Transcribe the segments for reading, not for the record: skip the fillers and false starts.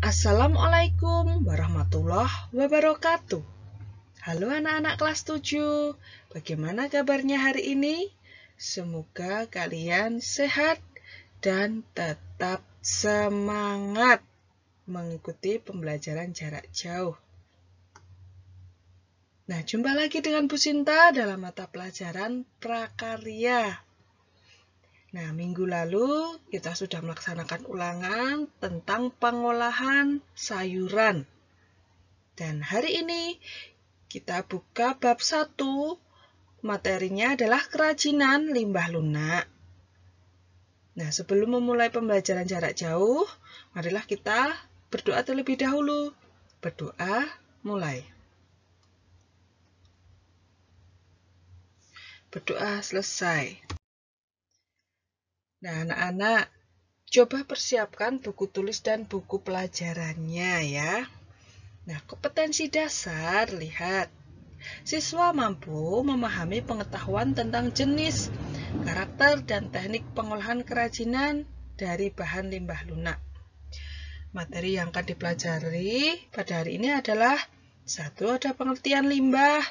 Assalamualaikum warahmatullahi wabarakatuh. Halo anak-anak kelas 7, bagaimana kabarnya hari ini? Semoga kalian sehat dan tetap semangat mengikuti pembelajaran jarak jauh. Nah, jumpa lagi dengan Bu Sinta dalam mata pelajaran prakarya. Nah, minggu lalu kita sudah melaksanakan ulangan tentang pengolahan sayuran. Dan hari ini kita buka bab 1, materinya adalah kerajinan limbah lunak. Nah, sebelum memulai pembelajaran jarak jauh, marilah kita berdoa terlebih dahulu. Berdoa, mulai. Berdoa selesai. Nah, anak-anak, coba persiapkan buku tulis dan buku pelajarannya ya. Nah, kompetensi dasar, lihat. Siswa mampu memahami pengetahuan tentang jenis, karakter, dan teknik pengolahan kerajinan dari bahan limbah lunak. Materi yang akan dipelajari pada hari ini adalah 1. Ada pengertian limbah,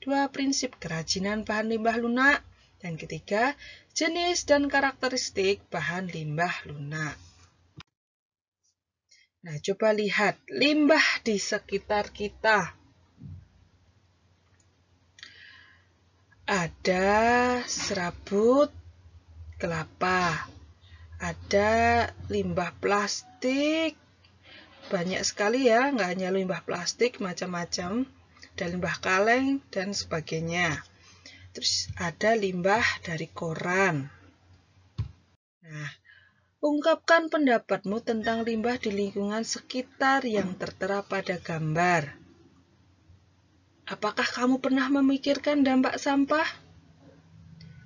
2. Prinsip kerajinan bahan limbah lunak, dan ketiga, jenis dan karakteristik bahan limbah lunak. Nah, coba lihat limbah di sekitar kita. Ada serabut kelapa, ada limbah plastik, banyak sekali ya, nggak hanya limbah plastik, macam-macam, ada limbah kaleng dan sebagainya. Terus ada limbah dari koran. Nah, ungkapkan pendapatmu tentang limbah di lingkungan sekitar yang tertera pada gambar. Apakah kamu pernah memikirkan dampak sampah?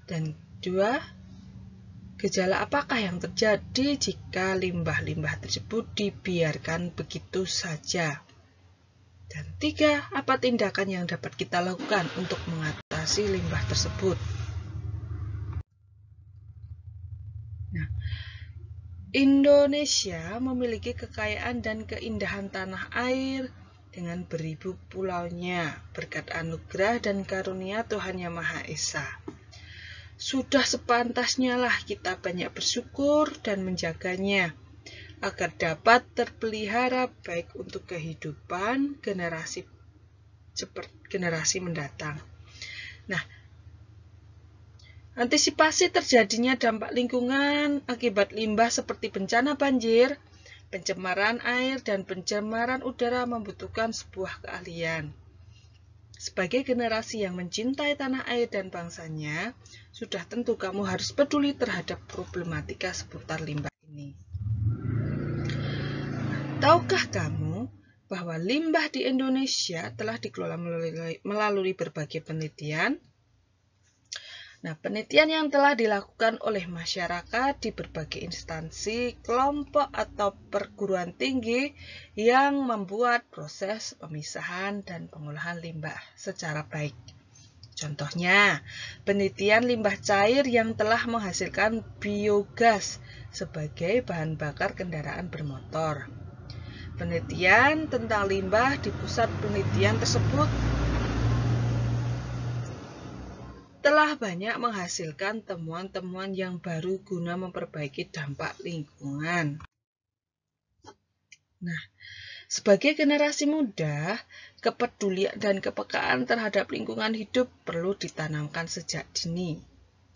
Dan 2, gejala apakah yang terjadi jika limbah-limbah tersebut dibiarkan begitu saja? Dan 3, apa tindakan yang dapat kita lakukan untuk mengatasi limbah tersebut? Nah, Indonesia memiliki kekayaan dan keindahan tanah air dengan beribu pulaunya, berkat anugerah dan karunia Tuhan Yang Maha Esa. Sudah sepantasnya lah kita banyak bersyukur dan menjaganya, agar dapat terpelihara baik untuk kehidupan generasi mendatang. Nah, antisipasi terjadinya dampak lingkungan akibat limbah seperti bencana banjir, pencemaran air, dan pencemaran udara membutuhkan sebuah keahlian. Sebagai generasi yang mencintai tanah air dan bangsanya, sudah tentu kamu harus peduli terhadap problematika seputar limbah ini. Tahukah kamu bahwa limbah di Indonesia telah dikelola melalui berbagai penelitian? Nah, penelitian yang telah dilakukan oleh masyarakat di berbagai instansi, kelompok, atau perguruan tinggi yang membuat proses pemisahan dan pengolahan limbah secara baik. Contohnya, penelitian limbah cair yang telah menghasilkan biogas sebagai bahan bakar kendaraan bermotor. Penelitian tentang limbah di pusat penelitian tersebut telah banyak menghasilkan temuan-temuan yang baru guna memperbaiki dampak lingkungan. Nah, sebagai generasi muda, kepedulian dan kepekaan terhadap lingkungan hidup perlu ditanamkan sejak dini.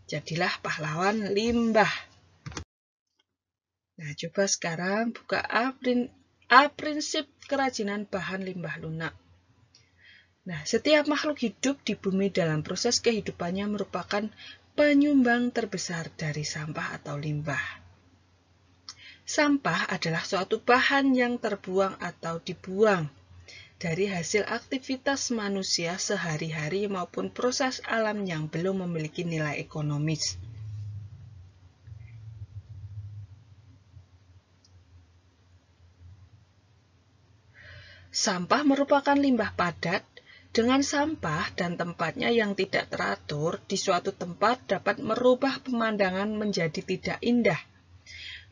Jadilah pahlawan limbah. Nah, coba sekarang buka A prinsip kerajinan bahan limbah lunak. Nah, setiap makhluk hidup di bumi dalam proses kehidupannya merupakan penyumbang terbesar dari sampah atau limbah. Sampah adalah suatu bahan yang terbuang atau dibuang dari hasil aktivitas manusia sehari-hari maupun proses alam yang belum memiliki nilai ekonomis. Sampah merupakan limbah padat. Dengan sampah dan tempatnya yang tidak teratur di suatu tempat dapat merubah pemandangan menjadi tidak indah.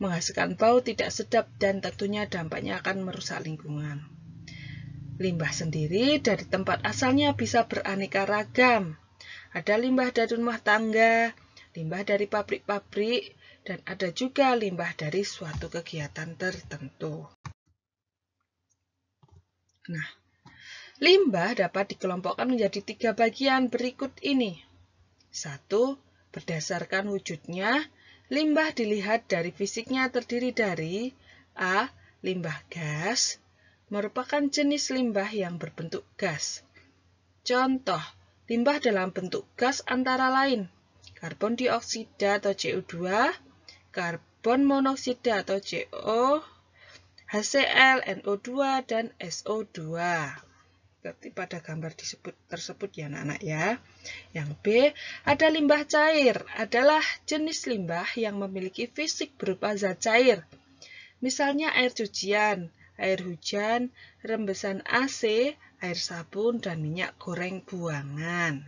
menghasilkan bau tidak sedap dan tentunya dampaknya akan merusak lingkungan. Limbah sendiri dari tempat asalnya bisa beraneka ragam. Ada limbah dari rumah tangga, limbah dari pabrik-pabrik, dan ada juga limbah dari suatu kegiatan tertentu. Nah, limbah dapat dikelompokkan menjadi 3 bagian berikut ini. 1. Berdasarkan wujudnya, limbah dilihat dari fisiknya terdiri dari A. Limbah gas, merupakan jenis limbah yang berbentuk gas. Contoh, limbah dalam bentuk gas antara lain karbon dioksida atau CO2, karbon monoksida atau CO, HCl, NO2, dan SO2. Seperti pada gambar tersebut ya anak-anak ya. Yang B, ada limbah cair, adalah jenis limbah yang memiliki fisik berupa zat cair. Misalnya air cucian, air hujan, rembesan AC, air sabun, dan minyak goreng buangan.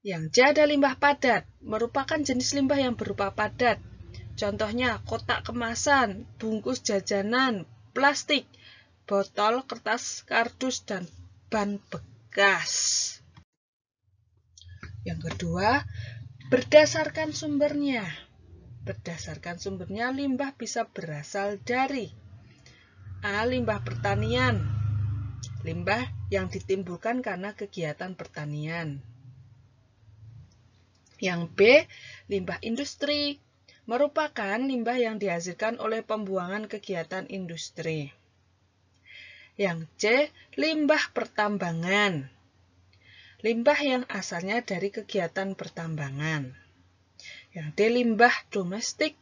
Yang C ada limbah padat, merupakan jenis limbah yang berupa padat. Contohnya kotak kemasan, bungkus jajanan, plastik, botol, kertas, kardus, dan ban bekas. Yang kedua, berdasarkan sumbernya. Berdasarkan sumbernya, limbah bisa berasal dari A. Limbah pertanian, limbah yang ditimbulkan karena kegiatan pertanian. Yang B. Limbah industri, merupakan limbah yang dihasilkan oleh pembuangan kegiatan industri. Yang C. Limbah pertambangan, limbah yang asalnya dari kegiatan pertambangan. Yang D. Limbah domestik,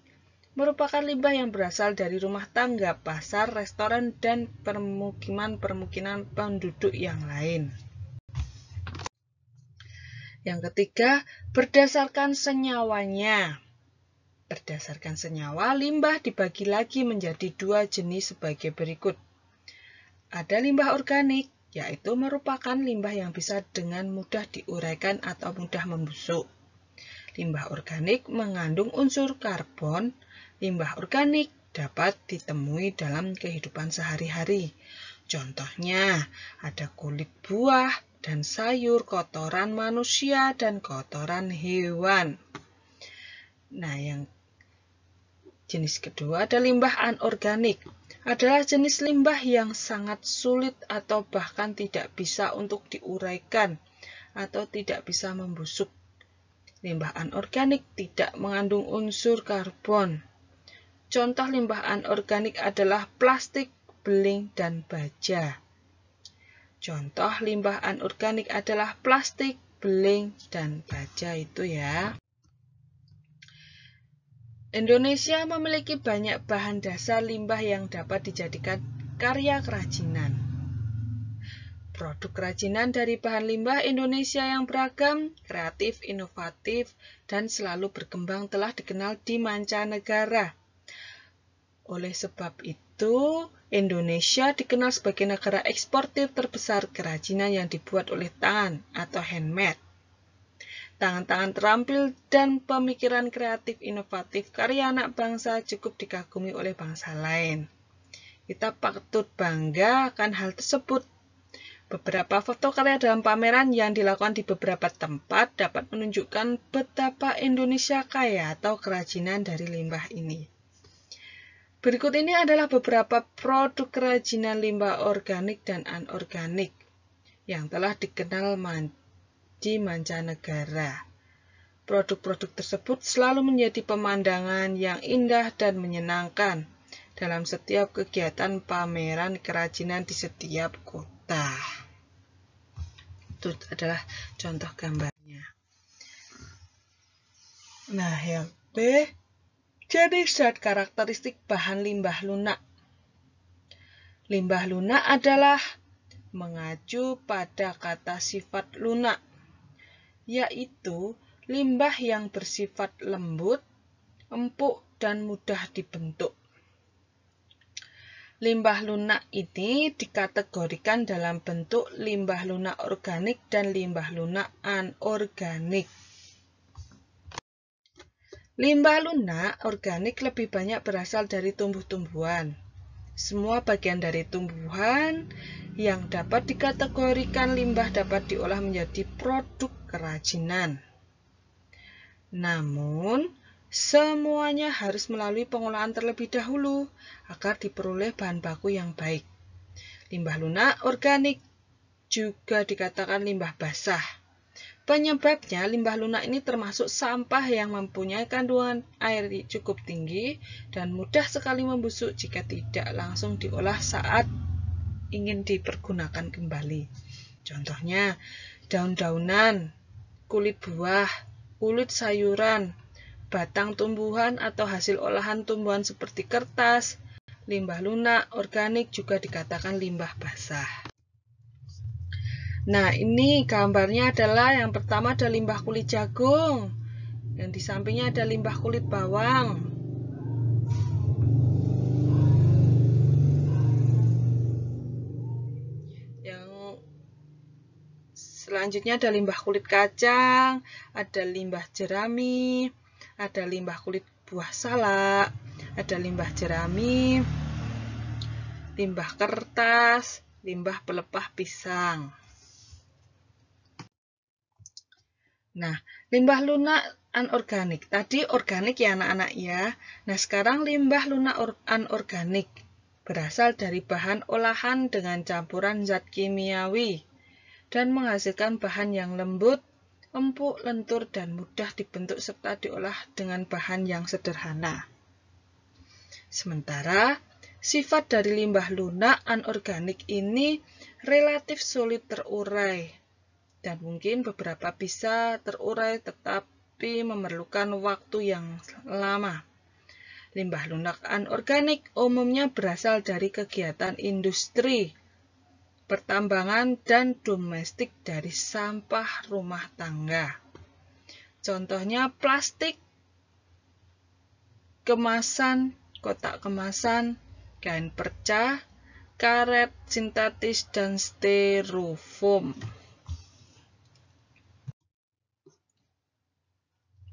merupakan limbah yang berasal dari rumah tangga, pasar, restoran, dan permukiman penduduk yang lain. Yang ketiga, berdasarkan senyawanya. Berdasarkan senyawa, limbah dibagi lagi menjadi 2 jenis sebagai berikut. Ada limbah organik, yaitu merupakan limbah yang bisa dengan mudah diuraikan atau mudah membusuk. Limbah organik mengandung unsur karbon. Limbah organik dapat ditemui dalam kehidupan sehari-hari. Contohnya, ada kulit buah dan sayur, kotoran manusia, dan kotoran hewan. Nah, yang jenis kedua ada limbah anorganik. Adalah jenis limbah yang sangat sulit atau bahkan tidak bisa untuk diuraikan atau tidak bisa membusuk. Limbah anorganik tidak mengandung unsur karbon. Contoh limbah anorganik adalah plastik, beling, dan baja. Contoh limbah anorganik adalah plastik, beling, dan baja itu ya. Indonesia memiliki banyak bahan dasar limbah yang dapat dijadikan karya kerajinan. Produk kerajinan dari bahan limbah Indonesia yang beragam, kreatif, inovatif, dan selalu berkembang telah dikenal di mancanegara. Oleh sebab itu, Indonesia dikenal sebagai negara eksportir terbesar kerajinan yang dibuat oleh tangan atau handmade. Tangan-tangan terampil dan pemikiran kreatif inovatif karya anak bangsa cukup dikagumi oleh bangsa lain. Kita patut bangga akan hal tersebut. Beberapa foto karya dalam pameran yang dilakukan di beberapa tempat dapat menunjukkan betapa Indonesia kaya atau kerajinan dari limbah ini. Berikut ini adalah beberapa produk kerajinan limbah organik dan anorganik yang telah dikenal di mancanegara. Produk-produk tersebut selalu menjadi pemandangan yang indah dan menyenangkan dalam setiap kegiatan pameran kerajinan di setiap kota. Itu adalah contoh gambarnya. Nah, yang B, jenis dan karakteristik bahan limbah lunak. Limbah lunak adalah mengacu pada kata sifat lunak, yaitu limbah yang bersifat lembut, empuk, dan mudah dibentuk. Limbah lunak ini dikategorikan dalam bentuk limbah lunak organik dan limbah lunak anorganik. Limbah lunak organik lebih banyak berasal dari tumbuh-tumbuhan. Semua bagian dari tumbuhan yang dapat dikategorikan limbah dapat diolah menjadi produk kerajinan. Namun, semuanya harus melalui pengolahan terlebih dahulu agar diperoleh bahan baku yang baik. Limbah lunak organik juga dikatakan limbah basah. Penyebabnya, limbah lunak ini termasuk sampah yang mempunyai kandungan air cukup tinggi dan mudah sekali membusuk jika tidak langsung diolah saat ingin dipergunakan kembali. Contohnya, daun-daunan, kulit buah, kulit sayuran, batang tumbuhan atau hasil olahan tumbuhan seperti kertas. Limbah lunak organik juga dikatakan limbah basah. Nah, ini gambarnya adalah yang pertama ada limbah kulit jagung. Yang di sampingnya ada limbah kulit bawang. Yang selanjutnya ada limbah kulit kacang, ada limbah jerami, ada limbah kulit buah salak, ada limbah jerami, limbah kertas, limbah pelepah pisang. Nah, limbah lunak anorganik. Tadi organik ya anak-anak ya. Nah, sekarang limbah lunak anorganik berasal dari bahan olahan dengan campuran zat kimiawi dan menghasilkan bahan yang lembut, empuk, lentur, dan mudah dibentuk serta diolah dengan bahan yang sederhana. Sementara, sifat dari limbah lunak anorganik ini relatif sulit terurai. Dan mungkin beberapa bisa terurai tetapi memerlukan waktu yang lama. Limbah lunak anorganik umumnya berasal dari kegiatan industri, pertambangan, dan domestik dari sampah rumah tangga. Contohnya plastik, kemasan, kotak kemasan, kain perca, karet sintetis, dan styrofoam.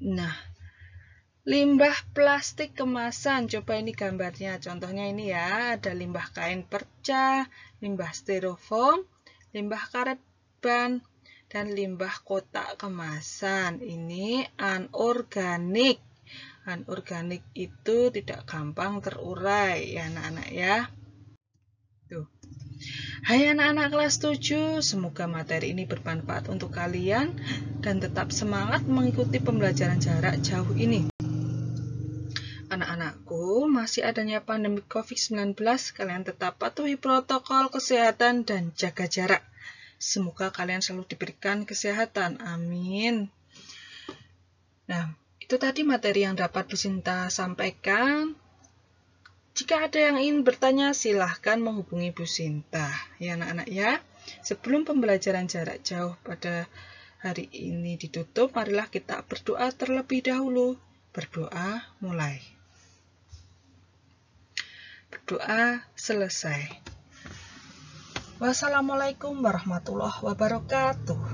Nah, limbah plastik kemasan, coba ini gambarnya. Contohnya ini ya, ada limbah kain perca, limbah styrofoam, limbah karet ban, dan limbah kotak kemasan. Ini anorganik. Anorganik itu tidak gampang terurai ya anak-anak ya. Tuh. Hai anak-anak kelas 7, semoga materi ini bermanfaat untuk kalian dan tetap semangat mengikuti pembelajaran jarak jauh ini. Anak-anakku, masih adanya pandemi COVID-19, kalian tetap patuhi protokol kesehatan dan jaga jarak. Semoga kalian selalu diberikan kesehatan. Amin. Nah, itu tadi materi yang dapat Bu Sinta sampaikan. Jika ada yang ingin bertanya, silahkan menghubungi Bu Sinta. Ya anak-anak ya. Sebelum pembelajaran jarak jauh pada hari ini ditutup, marilah kita berdoa terlebih dahulu. Berdoa mulai. Berdoa selesai. Wassalamualaikum warahmatullahi wabarakatuh.